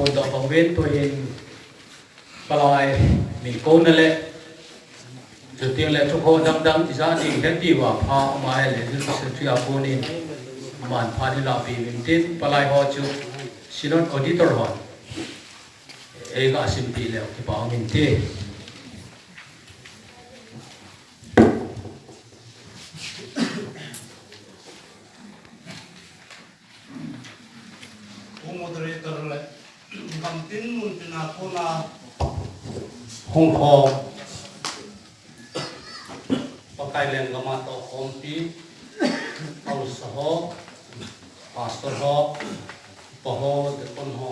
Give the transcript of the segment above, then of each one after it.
phun đỏ bóng viên tôi hình bà lại mình cô nè lệ chủ tiên lệ chúc hộ đâm đâm thì ra thì hết đi vào pha mà lệ thì sẽ truy áp phun in mà pha đi là vì mình tin bà lại họ chụp xin lỗi auditor họ ấy cả xin tỷ lệ thì bảo mình thế moderator le kam tin mun pina khona hong ho pakai leng lama to kompi au saho pastor ho paho de kon ho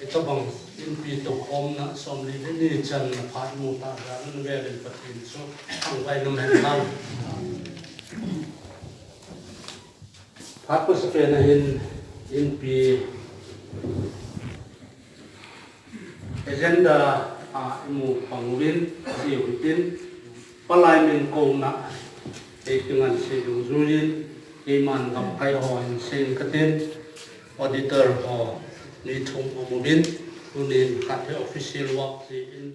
ito bang in pi to kom na som li ni chan na phat mu ta ra nu ve le patin so ang vai num hen lang phat ko se pe na in pi agenda imu pangwin si utin palai min ko na e tungan si zurin iman gam kai ho in sin katin auditor ho ni thum omubin unin khat official work si in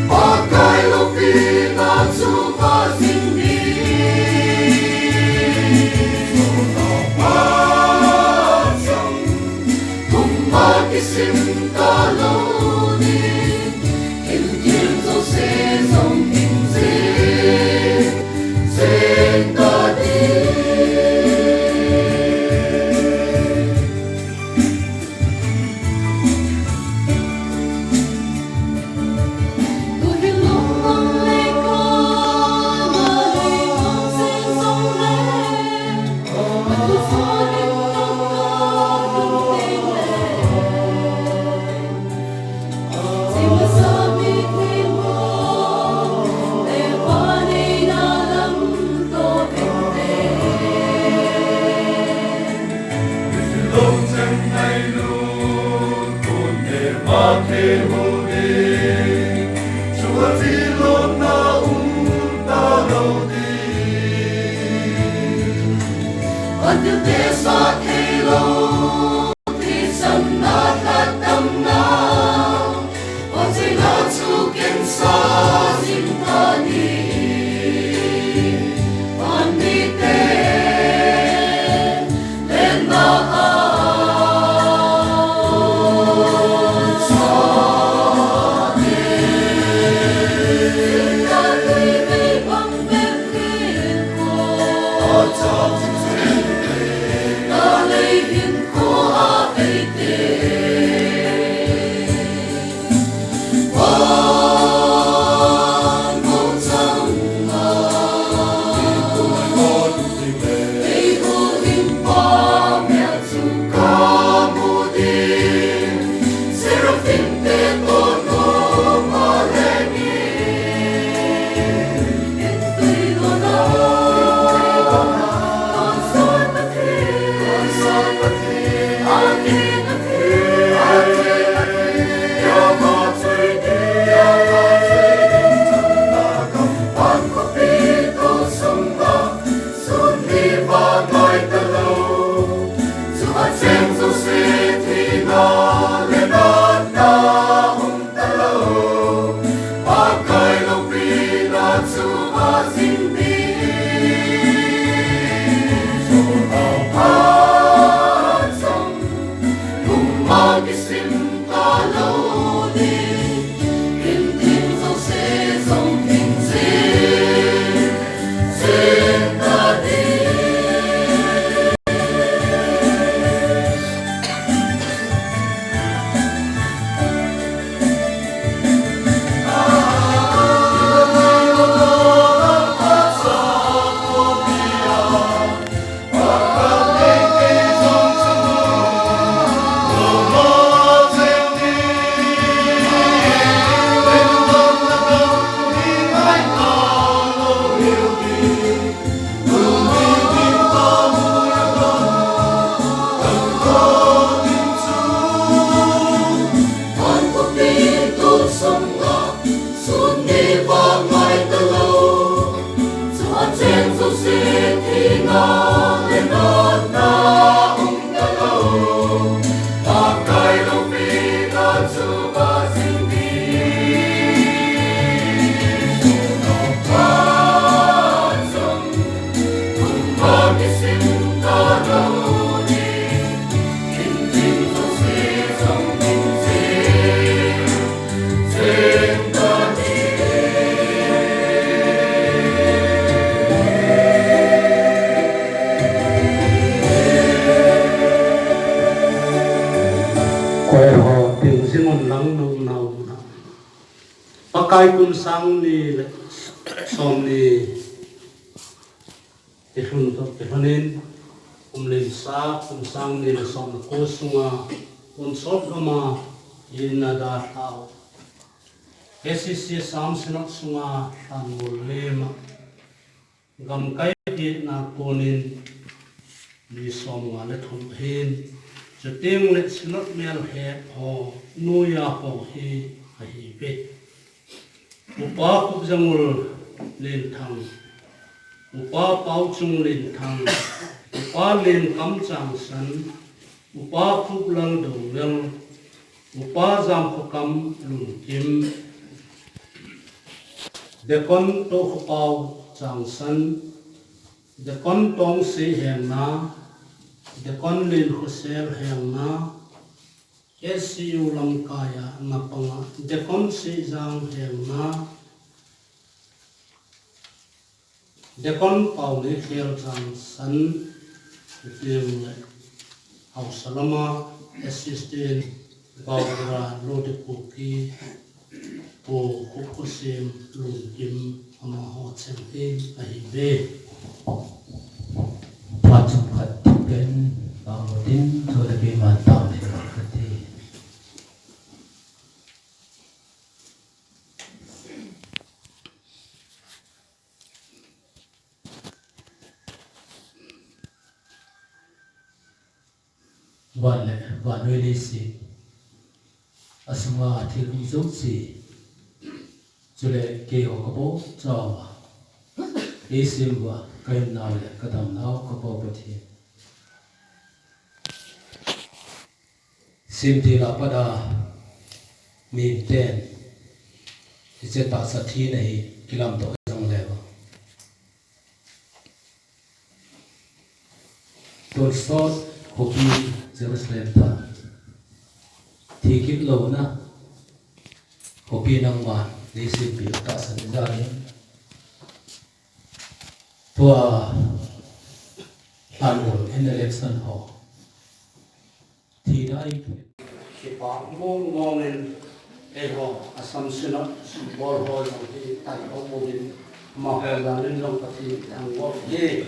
Pakai lupi na su Pakai kun sang ni som ni ihun to ihunin umlin sa kun sang ni som ko sunga kun sot gama yin na da thao SCC sam sinak sunga tan mulema gam kai ti na konin ni som nga le thum hin chating le sinot mel he ho nuya ho hi a hi ve upa kup jangul len thang upa pau chung len thang upa len kam chang san upa kup lang do wel upa jam ko kam lung kim de kon to ko pau chang san de kon tong se heng na de kon len ko sel heng na SCU Langkaya na panga de kon se jang heng na de kon pau ni khel chang san tim au salama assistant bawra lode koki po kokosim lung kim ama ho chen in a hi be Patut katikan Bangudin tu lebih mantap seperti Wan relisi asma thiru jongsi chule ke okabo chawa isimwa kaim naw le kadam naw kapo pathi sim ti la pada min ten se ta sa thi nei kilam to jong le tol sot hopi Jerusalem ta thi kit lo na hopi nang ma ni sim pi ta sa ni da ni tua annual election ho thì đã thì bảo mong mong nên ai họ assumption ball hole thì tại ông mong nên mà họ là nên lòng cái gì thằng ngõ gì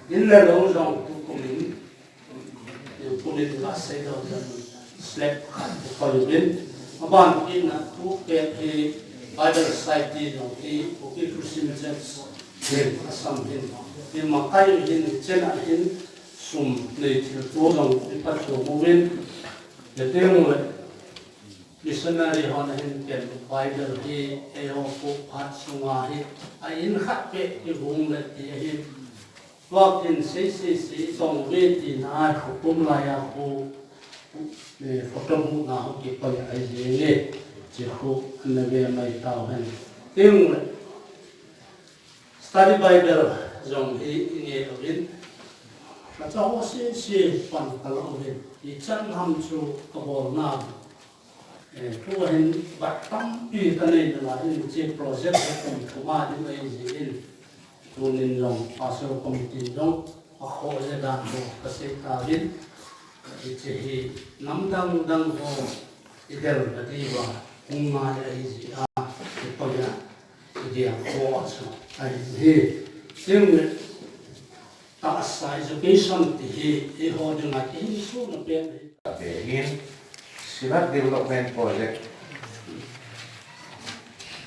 nên là lâu rồi tôi cũng nên là xây ra cái slab khăn coi được đến mà bạn kia là thu cái Bible site thì nó cái Christian thì assumption thì mà cái hiện trên là hiện sum này thì tôi lòng cái phát triển moment để tiếng người dictionary họ là hiện cái Bible thì ao phụ phát sung thì in khắc cái vùng là thì hiện và in sĩ trong về thì na phụ cũng là ya phụ để phụ trong na họ cái coi ai gì nghe chỉ phụ anh về mai tao hen tiếng người study Bible trong thì nghe ở bên là cháu sẽ phần cả lòng hình thì chân hầm chu cả bộ nam thu hình bát tâm tùy cái này là hình chế project của chúng ta những cái gì in thu nên lòng pastor committee lòng họ sẽ làm một cái sự ta biết thì chỉ nắm đăng hồ idel là đi vào cùng mà là gì thì coi là thì họ ai gì tiếng ta sai education thì họ đừng ngại cái số nó bên Begin Silat Development Project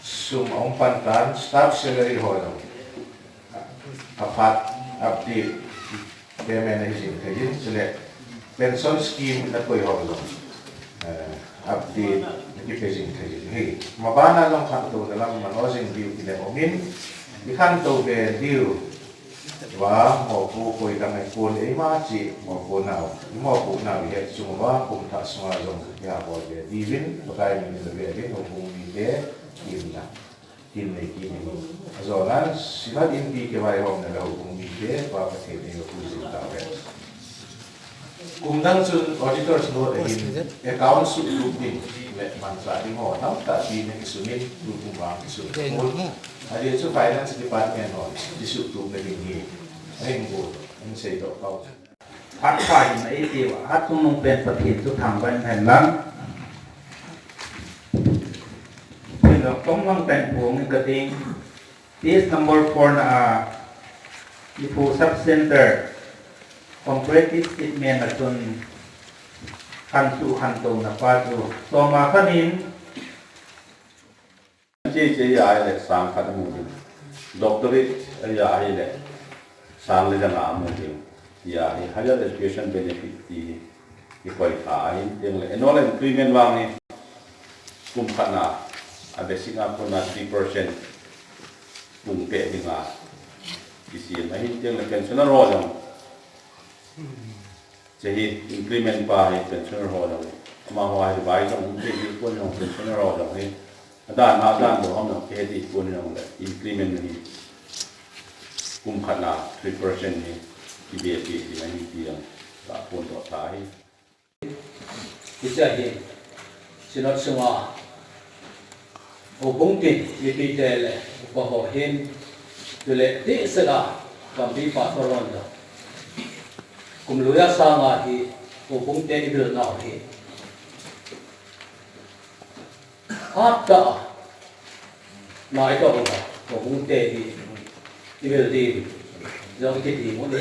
Sum ông pantan staff salary holder apat update payment hình hình select pension scheme na koi holder update cái hình hình mà ba na long khăn tu dalam managing view kile omin di khăn tu về deal và một phụ coi đăng này phun ấy mà chỉ một phụ nào hiện chung và cùng thà xóa dòng nhà bỏ về đi vin và cái mình là về cái một vùng mình để kim này rồi là chỉ là in đi cái bài hôm này là vùng mình để và cái thể này là phụ sự tạo về cùng đăng sun auditors note in account sụt lụt đi lệ mang ra đi họ nắm tại vì này số mình lụt cùng vào cái số ada itu finance department on di situ lebih anh xây độ cao พัดฝ่ายในที่ว่าพัดทุ่งนงเป็นประเทศสุดทางเป็นแผ่นหลังเป็นเราต้องวางแผนหัวเงินกระดิ่ง this number 4 นะที่ผู้ sub center comparative statement นะจนคันสู่คันตรงนะป้าจูต่อมาขั้นนี้जे आई ले सांग खत्म हो गई डॉक्टरेट या आई ले सांग ले जंगा आमुदी या ही हज़ार एजुकेशन बेनिफिट की कोई था आई तेरे ले एनुअल इंक्रीमेंट वांगे कुम खाना अबे सिंगापुर ना 3% कुम पे दिंगा किसी में ही तेरे ले पेंशनर हो जाऊं jadi इंक्रीमेंट पाए पेंशनर हो जाऊं माँ हुआ है बाई जाऊं उनके लिए कोई जाऊं पेंशनर हो जाऊंด้านตัวเขาเนี่ยที่คนเราเนี่ยอินครีเมนต์นี่กุมขนาด 3% นี่ที่เบียดที่ไม่มีเพียงกับคนต่อท้ายที่จะเห็นสินอสมาโอ้บุ้งติดมีปีเตลเลยพอเห็นตัวเล็กที่สระกับปีปัสสาวะกุมลุยาสางาที่โอ้บุ้งเตนิเดือดหนาวที่Hatta naik apa? Kau mungkin di beli, jangan kita di mana.